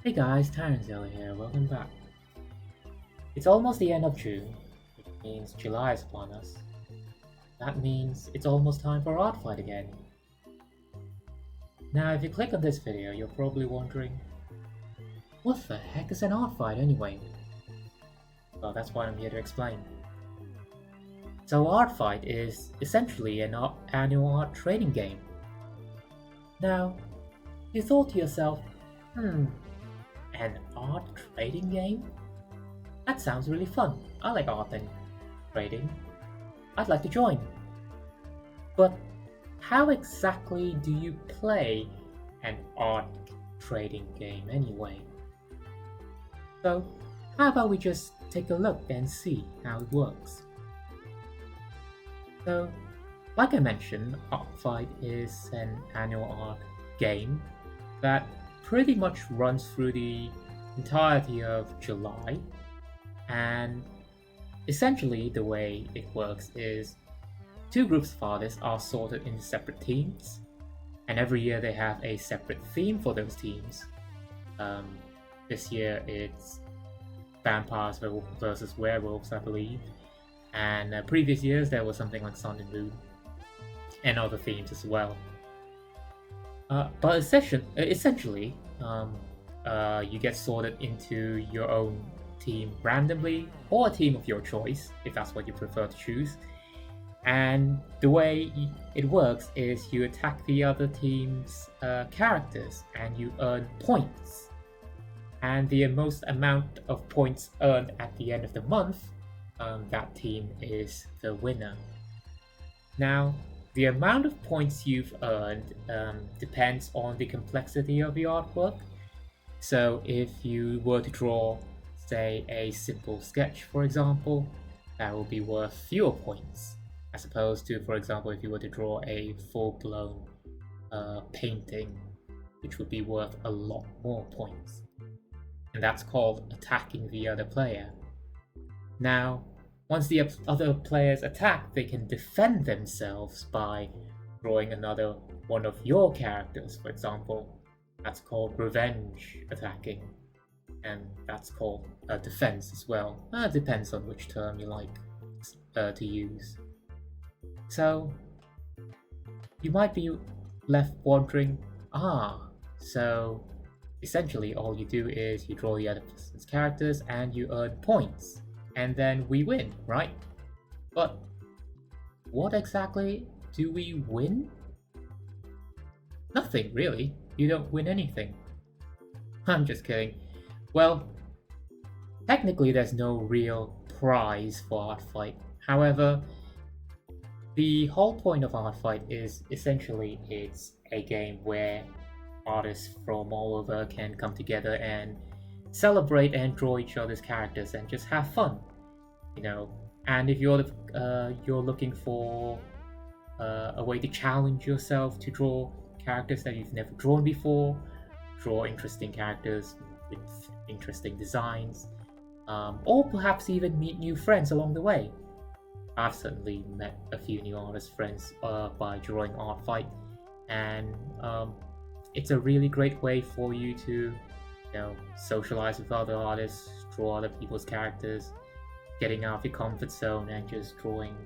Hey guys, Terenzilla here, welcome back. It's almost the end of June, which means July is upon us. That means it's almost time for Artfight again. Now if you click on this video, you're probably wondering, what the heck is an Artfight anyway? Well, that's what I'm here to explain. So Artfight is essentially an annual art trading game. Now, you thought to yourself, an art trading game? That sounds really fun. I like art and trading. I'd like to join. But how exactly do you play an art trading game anyway? So how about we just take a look and see how it works. So like I mentioned, Artfight is an annual art game that pretty much runs through the entirety of July, and essentially the way it works is two groups of artists are sorted into separate teams, and every year they have a separate theme for those teams. This year it's vampires versus werewolves, I believe, and previous years there was something like Sun and Moon and other themes as well. But essentially, you get sorted into your own team randomly, or a team of your choice, if that's what you prefer to choose. And the way it works is you attack the other team's characters, and you earn points. And the most amount of points earned at the end of the month, that team is the winner. Now, the amount of points you've earned depends on the complexity of the artwork. So if you were to draw, say, a simple sketch, for example, that will be worth fewer points, as opposed to, for example, if you were to draw a full-blown painting, which would be worth a lot more points. And that's called attacking the other player. Now, once the other players attack, they can defend themselves by drawing another one of your characters, for example. That's called revenge attacking, and that's called defense as well. It depends on which term you like to use. So, you might be left wondering, so essentially all you do is you draw the other person's characters and you earn points. And then we win, right? But what exactly do we win? Nothing, really. You don't win anything. I'm just kidding. Well, technically there's no real prize for Artfight. However, the whole point of Artfight is essentially it's a game where artists from all over can come together and celebrate and draw each other's characters and just have fun, And if you're looking for a way to challenge yourself to draw characters that you've never drawn before, draw interesting characters with interesting designs, or perhaps even meet new friends along the way. I've certainly met a few new artist friends by drawing Artfight, and it's a really great way for you to socialize with other artists, draw other people's characters, getting out of your comfort zone and just drawing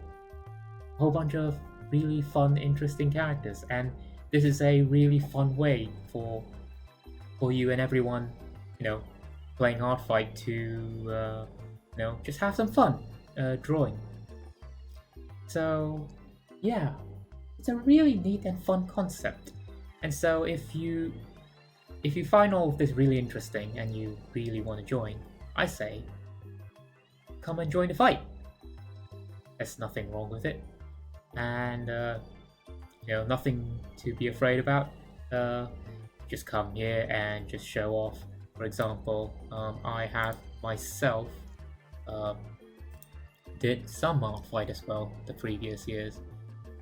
a whole bunch of really fun, interesting characters. And this is a really fun way for you and everyone, playing Artfight to, just have some fun drawing. So, yeah, it's a really neat and fun concept. And so if you find all of this really interesting and you really want to join, I say, come and join the fight. There's nothing wrong with it, and nothing to be afraid about. Just come here and just show off. For example, I have myself did some Artfight as well the previous years.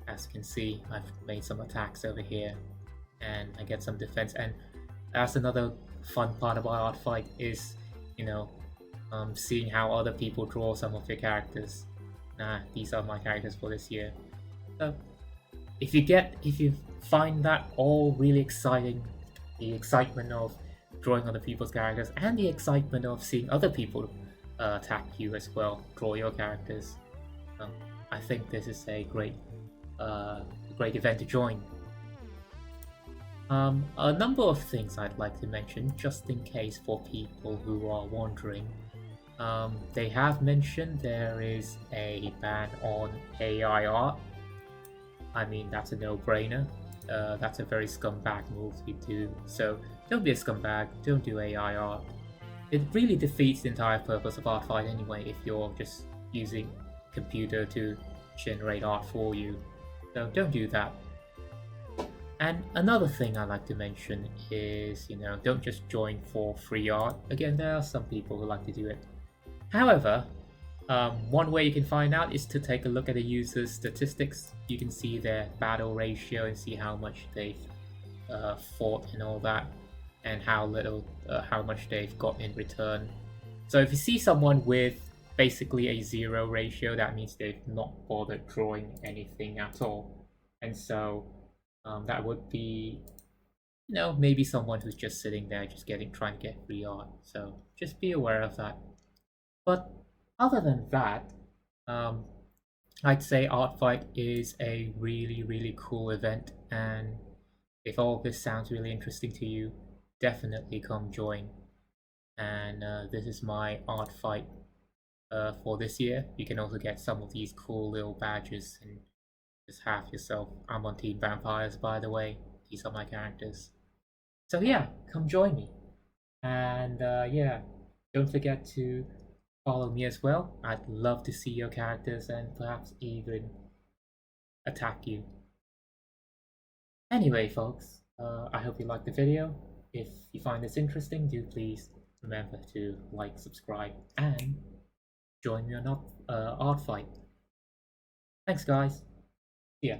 As you can see, I've made some attacks over here, and I get some defense. And that's another fun part about Artfight is, seeing how other people draw some of your characters. These are my characters for this year. So if you find that all really exciting, the excitement of drawing other people's characters, and the excitement of seeing other people attack you as well, draw your characters. Um, I think this is a uh, great event to join. A number of things I'd like to mention, just in case for people who are wondering. They have mentioned there is a ban on AI art. I mean, that's a no-brainer. That's a very scumbag move to do. So don't be a scumbag, don't do AI art. It really defeats the entire purpose of artfight anyway if you're just using computer to generate art for you. So don't do that. And another thing I like to mention is, don't just join for free art. Again, there are some people who like to do it. However, one way you can find out is to take a look at a user's statistics. You can see their battle ratio and see how much they've fought and all that, and how much they've got in return. So if you see someone with basically a 0 ratio, that means they've not bothered drawing anything at all. And so that would be, maybe someone who's just sitting there, just trying to get free art. So just be aware of that. But other than that, I'd say Artfight is a really, really cool event, and if all this sounds really interesting to you, definitely come join. And this is my Artfight for this year. You can also get some of these cool little badges and just have yourself. I'm on Team Vampires, by the way. These are my characters. So yeah, come join me. And yeah, don't forget to follow me as well. I'd love to see your characters and perhaps even attack you. Anyway, folks, I hope you liked the video. If you find this interesting, do please remember to like, subscribe, and join me on Artfight. Thanks, guys. See ya.